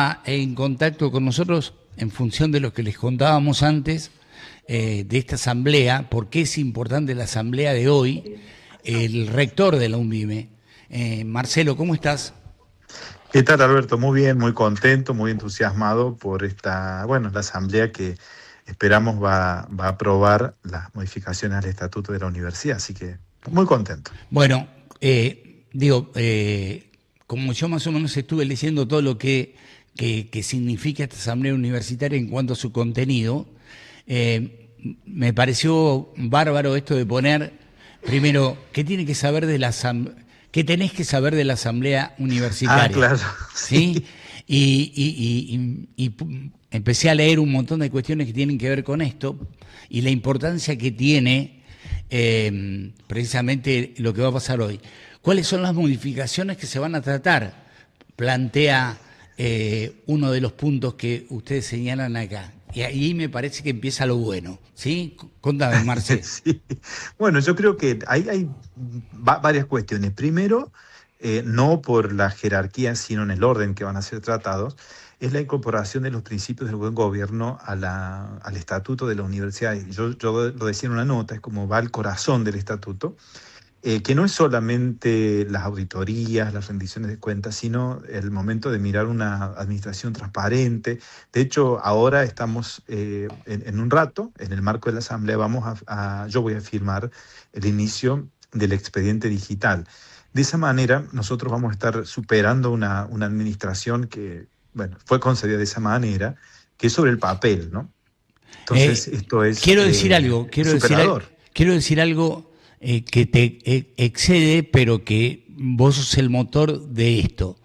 está en contacto con nosotros en función de lo que les contábamos antes de esta asamblea, porque es importante la asamblea de hoy, el rector de la UNVIME. Marcelo, ¿cómo estás? ¿Qué tal, Alberto? Muy bien, muy contento, muy entusiasmado por la asamblea que esperamos va a aprobar las modificaciones al estatuto de la universidad, así que muy contento. Bueno, como yo más o menos estuve leyendo todo lo que significa esta asamblea universitaria en cuanto a su contenido, me pareció bárbaro esto de poner, primero, ¿qué tiene que saber de la qué tenés que saber de la asamblea universitaria? Claro, ¿Sí? sí. Y empecé a leer un montón de cuestiones que tienen que ver con esto y la importancia que tiene precisamente lo que va a pasar hoy. ¿Cuáles son las modificaciones que se van a tratar? Plantea uno de los puntos que ustedes señalan acá. Y ahí me parece que empieza lo bueno, ¿sí? Contame, Marce. Sí. Bueno, yo creo que hay varias cuestiones. Primero, no por la jerarquía, sino en el orden que van a ser tratados, es la incorporación de los principios del buen gobierno al estatuto de la universidad. Yo lo decía en una nota, es como va al corazón del estatuto, que no es solamente las auditorías, las rendiciones de cuentas, sino el momento de mirar una administración transparente. De hecho, ahora estamos en un rato, en el marco de la asamblea, yo voy a firmar el inicio del expediente digital. De esa manera, nosotros vamos a estar superando una administración que, bueno, fue concebida de esa manera, que es sobre el papel, ¿no? Entonces, esto es Quiero decir algo, superador. quiero decir algo que te excede, pero que vos sos el motor de esto.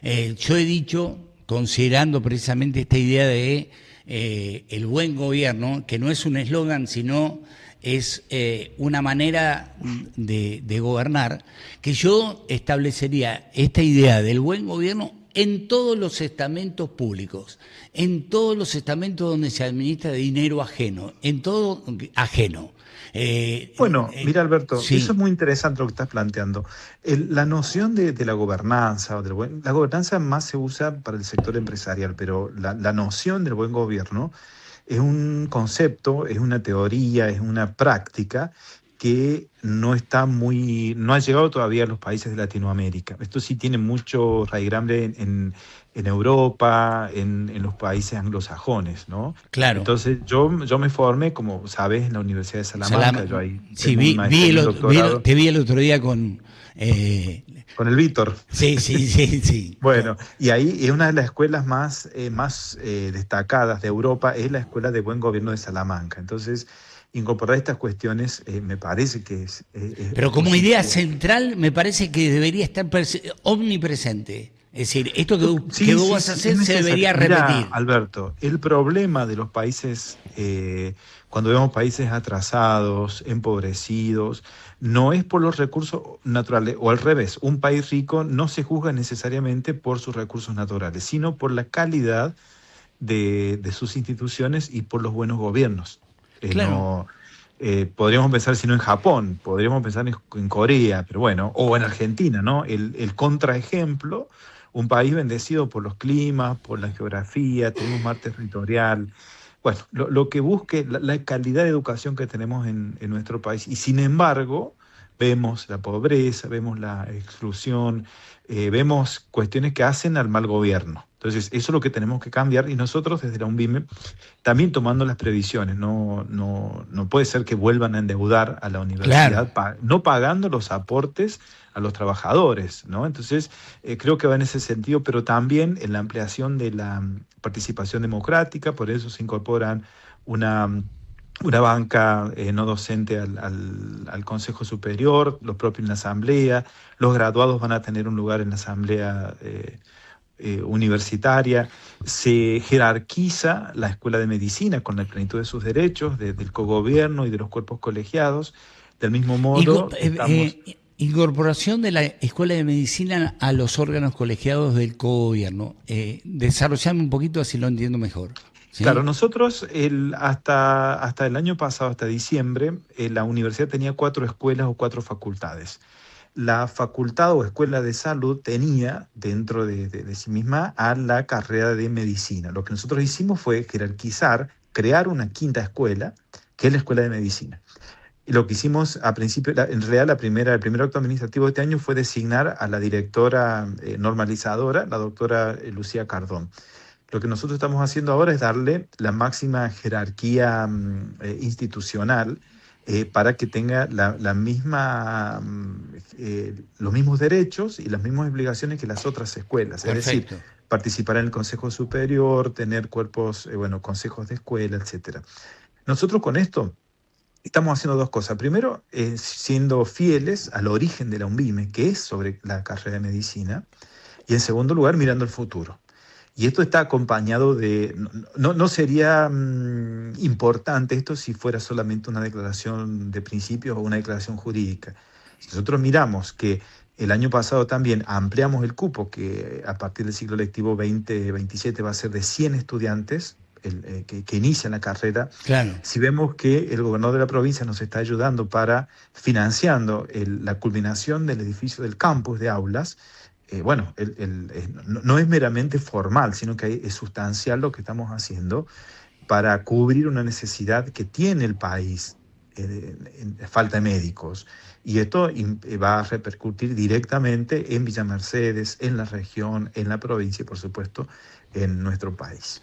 Yo he dicho, considerando precisamente esta idea de el buen gobierno, que no es un eslogan, sino es una manera de gobernar, que yo establecería esta idea del buen gobierno en todos los estamentos públicos, en todos los estamentos donde se administra dinero ajeno, en todo ajeno. Bueno, mira, Alberto, Sí, eso es muy interesante lo que estás planteando. La noción de la gobernanza, la gobernanza más se usa para el sector empresarial, pero la noción del buen gobierno es un concepto, es una teoría, es una práctica que no ha llegado todavía a los países de Latinoamérica. Esto sí tiene mucho raigambre en Europa, en los países anglosajones, ¿no? claro. Entonces yo me formé, como sabes, en la Universidad de Salamanca. Yo ahí Sí, tengo un maestría y un doctorado te vi el otro día con... con el Víctor. sí, sí, sí, sí. Bueno, y ahí es una de las escuelas más destacadas de Europa, es la Escuela de Buen Gobierno de Salamanca. Entonces, incorporar estas cuestiones me parece que es Pero como idea positivo. central me parece que debería estar omnipresente. Es decir, esto que Sí, vos sí, vas a sí, es hacer se necesario. debería Mira, repetir. Alberto, el problema de los países, cuando vemos países atrasados, empobrecidos, no es por los recursos naturales, o al revés, un país rico no se juzga necesariamente por sus recursos naturales, sino por la calidad de sus instituciones y por los buenos gobiernos. Claro. No, podríamos pensar, si no en Japón, podríamos pensar en Corea, pero bueno, o en Argentina, ¿no? El contraejemplo, un país bendecido por los climas, por la geografía, tenemos mar territorial. Bueno, lo que busque, la calidad de educación que tenemos en nuestro país. Y sin embargo, vemos la pobreza, vemos la exclusión, vemos cuestiones que hacen al mal gobierno. Entonces, eso es lo que tenemos que cambiar y nosotros desde la UNVIME también tomando las previsiones. No puede ser que vuelvan a endeudar a la Claro. universidad, no pagando los aportes a los trabajadores, ¿no? Entonces, creo que va en ese sentido, pero también en la ampliación de la participación democrática. Por eso se incorporan una banca no docente al Consejo Superior, los propios en la Asamblea, los graduados van a tener un lugar en la Asamblea universitaria, se jerarquiza la Escuela de Medicina con la plenitud de sus derechos, del cogobierno y de los cuerpos colegiados. Del mismo modo, estamos... Incorporación de la Escuela de Medicina a los órganos colegiados del cogobierno. Desarrollame un poquito así lo entiendo mejor. Claro, ¿Sí? nosotros hasta el año pasado, hasta diciembre, la universidad tenía 4 escuelas o 4 facultades. la facultad o escuela de salud tenía dentro de sí misma a la carrera de medicina. Lo que nosotros hicimos fue jerarquizar, crear una quinta escuela, que es la escuela de medicina. Y lo que hicimos a principio, en realidad el primer acto administrativo de este año fue designar a la directora normalizadora, la doctora Lucía Cardón. Lo que nosotros estamos haciendo ahora es darle la máxima jerarquía institucional para que tenga la misma, los mismos derechos y las mismas obligaciones que las otras escuelas. Perfecto. Es decir, participar en el Consejo Superior, tener cuerpos, consejos de escuela, etc. Nosotros con esto estamos haciendo dos cosas. Primero, siendo fieles al origen de la UNVIME, que es sobre la carrera de medicina, y en segundo lugar, mirando el futuro. Y esto está acompañado de... No sería importante esto si fuera solamente una declaración de principios o una declaración jurídica. Si nosotros miramos que el año pasado también ampliamos el cupo, que a partir del ciclo lectivo 2027 va a ser de 100 estudiantes que inician la carrera. Claro. Si vemos que el gobernador de la provincia nos está ayudando financiando la culminación del edificio del campus de aulas, no es meramente formal, sino que es sustancial lo que estamos haciendo para cubrir una necesidad que tiene el país, falta de médicos. Y esto va a repercutir directamente en Villa Mercedes, en la región, en la provincia y, por supuesto, en nuestro país.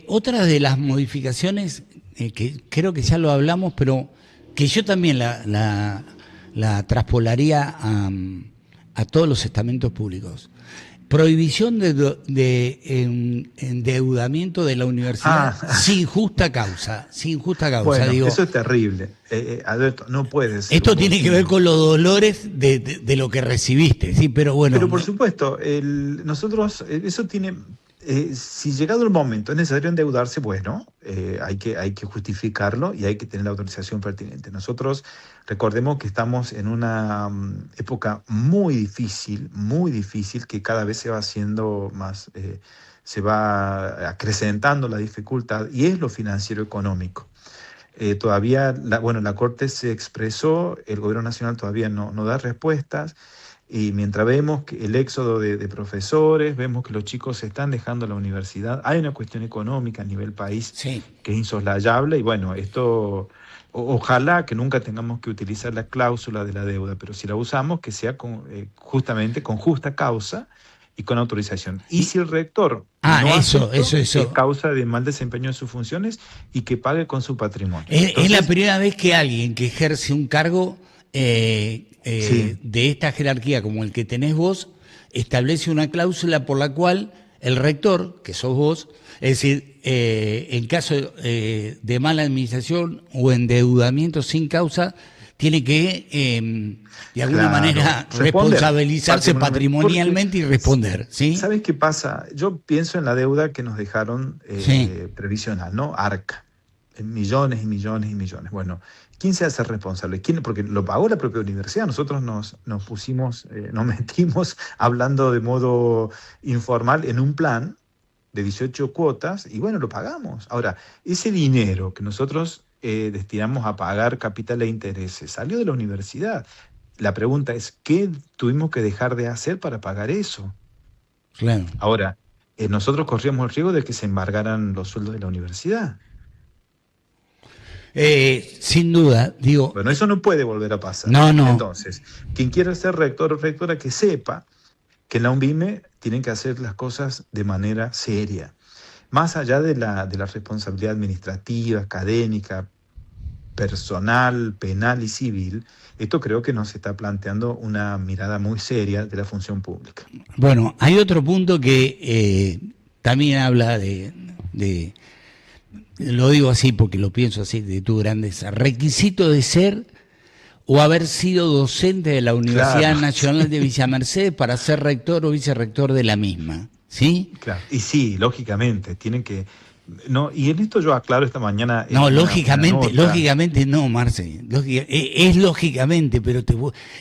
Otra de las modificaciones, que creo que ya lo hablamos, pero que yo también la traspolaría a todos los estamentos públicos. Prohibición de endeudamiento de la universidad sin justa causa. Bueno, digo, eso es terrible. Alberto, no puedes. Esto tiene que ver con los dolores de lo que recibiste, sí, pero bueno. Pero por supuesto, nosotros, eso tiene... si llegado el momento es necesario endeudarse, bueno, hay que justificarlo y hay que tener la autorización pertinente. Nosotros recordemos que estamos en una época muy difícil, que cada vez se va haciendo más, se va acrecentando la dificultad, y es lo financiero económico. Todavía, la Corte se expresó, el Gobierno Nacional todavía no da respuestas. Y mientras vemos que el éxodo de profesores, vemos que los chicos se están dejando la universidad, hay una cuestión económica a nivel país sí, que es insoslayable, y bueno, esto ojalá que nunca tengamos que utilizar la cláusula de la deuda, pero si la usamos, que sea justamente con justa causa y con autorización. Y si el rector es causa de mal desempeño de sus funciones, y que pague con su patrimonio. Es la primera vez que alguien que ejerce un cargo de esta jerarquía como el que tenés vos establece una cláusula por la cual el rector, que sos vos, es decir, en caso de mala administración o endeudamiento sin causa, tiene que de alguna manera responsabilizarse patrimonialmente y responder, ¿sí? ¿Sabes qué pasa? Yo pienso en la deuda que nos dejaron previsional, ¿no? ARCA, en millones y millones y millones. Bueno, ¿quién se hace responsable? ¿Quién? Porque lo pagó la propia universidad. Nosotros nos metimos hablando de modo informal en un plan de 18 cuotas y bueno, lo pagamos. Ahora, ese dinero que nosotros destinamos a pagar capital e intereses salió de la universidad. La pregunta es, ¿qué tuvimos que dejar de hacer para pagar eso? Claro. Ahora, nosotros corríamos el riesgo de que se embargaran los sueldos de la universidad. Sin duda, digo... Bueno, eso no puede volver a pasar. No. Entonces, quien quiera ser rector o rectora, que sepa que en la UNVIME tienen que hacer las cosas de manera seria. Más allá de la responsabilidad administrativa, académica, personal, penal y civil, esto creo que nos está planteando una mirada muy seria de la función pública. Bueno, hay otro punto que también habla de lo digo así porque lo pienso así, de tu grandeza, requisito de ser o haber sido docente de la Universidad Nacional de Villa Mercedes para ser rector o vicerrector de la misma, ¿sí? Claro, y sí, lógicamente, tienen que... No, y en esto yo aclaro esta mañana... No, lógicamente no, Marce, es lógicamente, pero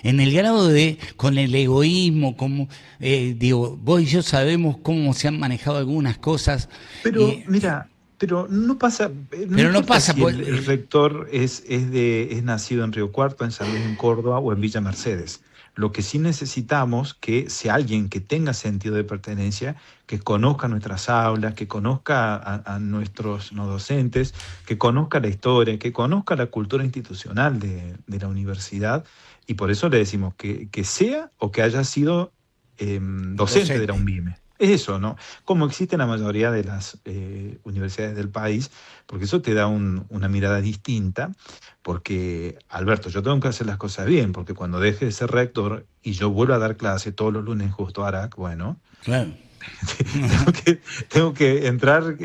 en el grado de, con el egoísmo, como vos y yo sabemos cómo se han manejado algunas cosas. Pero mira... Pero no pasa. No pasa si el rector es nacido en Río Cuarto, en San Luis, en Córdoba o en Villa Mercedes. Lo que sí necesitamos que sea alguien que tenga sentido de pertenencia, que conozca nuestras aulas, que conozca a nuestros no docentes, que conozca la historia, que conozca la cultura institucional de la universidad, y por eso le decimos que sea o que haya sido docente de la UNVIME. Es eso, ¿no? Como existe en la mayoría de las universidades del país, porque eso te da una mirada distinta, porque, Alberto, yo tengo que hacer las cosas bien, porque cuando deje de ser rector y yo vuelvo a dar clase todos los lunes en Justo Arac, bueno, claro. tengo que entrar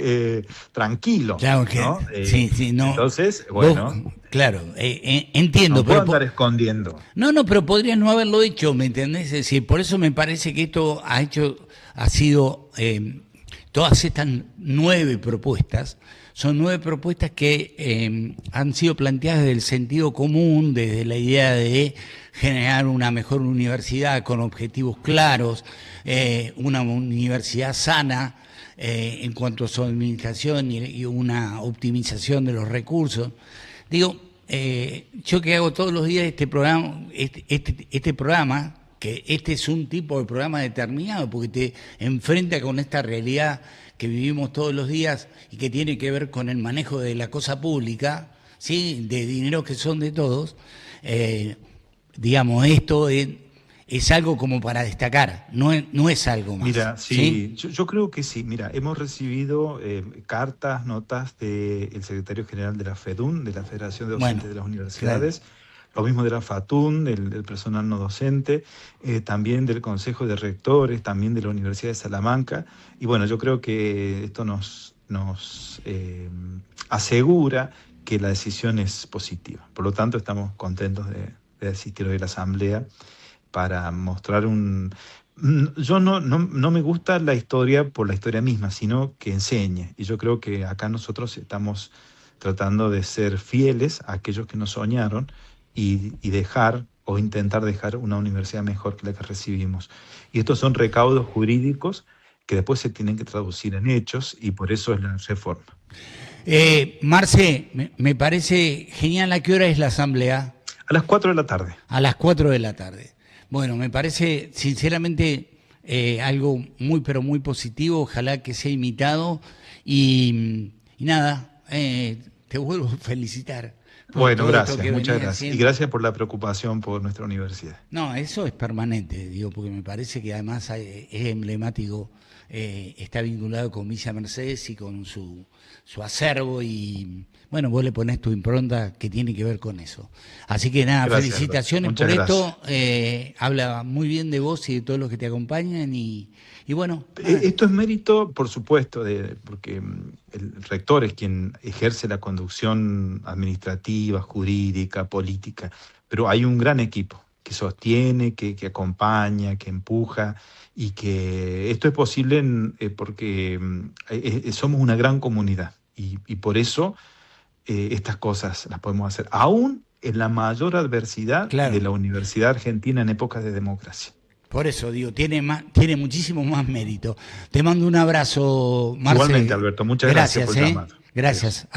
tranquilo, Claro que ¿no? sí, no. Entonces, bueno, claro, entiendo. no puedo pero andar escondiendo. No, pero podrías no haberlo hecho, ¿me entendés? Es decir, por eso me parece que esto ha sido, todas estas 9 propuestas, son 9 propuestas que han sido planteadas desde el sentido común, desde la idea de generar una mejor universidad con objetivos claros, una universidad sana en cuanto a su administración y una optimización de los recursos. Digo, yo que hago todos los días este programa, que este es un tipo de programa determinado, porque te enfrenta con esta realidad que vivimos todos los días y que tiene que ver con el manejo de la cosa pública, ¿sí? De dinero que son de todos. Digamos, esto es algo como para destacar, no es algo más. Mira, sí, yo creo que sí. Mira, hemos recibido cartas, notas del secretario general de la FEDUN, de la Federación de Docentes de las Universidades, claro. Lo mismo de la FATUN, del personal no docente, también del Consejo de Rectores, también de la Universidad de Salamanca. Y bueno, yo creo que esto nos asegura que la decisión es positiva. Por lo tanto, estamos contentos de asistir hoy a la Asamblea para mostrar yo no me gusta la historia por la historia misma, sino que enseñe. Y yo creo que acá nosotros estamos tratando de ser fieles a aquellos que nos soñaron y dejar o intentar dejar una universidad mejor que la que recibimos. Y estos son recaudos jurídicos que después se tienen que traducir en hechos, y por eso es la reforma. Marce, me parece genial. ¿A qué hora es la asamblea? A las 4 de la tarde. A las 4 de la tarde. Bueno, me parece sinceramente algo muy, pero muy positivo. Ojalá que sea imitado. Y nada, te vuelvo a felicitar. Bueno, gracias, muchas gracias. Haciendo. Y gracias por la preocupación por nuestra universidad. No, eso es permanente, digo, porque me parece que además es emblemático, está vinculado con Villa Mercedes y con su acervo, y bueno, vos le ponés tu impronta que tiene que ver con eso. Así que nada, gracias, felicitaciones por esto, habla muy bien de vos y de todos los que te acompañan, y bueno. Esto es mérito, por supuesto, porque el rector es quien ejerce la conducción administrativa, jurídica, política, pero hay un gran equipo que sostiene, que acompaña, que empuja, y que esto es posible porque somos una gran comunidad, y por eso estas cosas las podemos hacer, aún en la mayor adversidad de la Universidad Argentina en épocas de democracia. Por eso digo, tiene muchísimo más mérito. Te mando un abrazo, Marce. Igualmente, Alberto, muchas gracias por llamar. Gracias.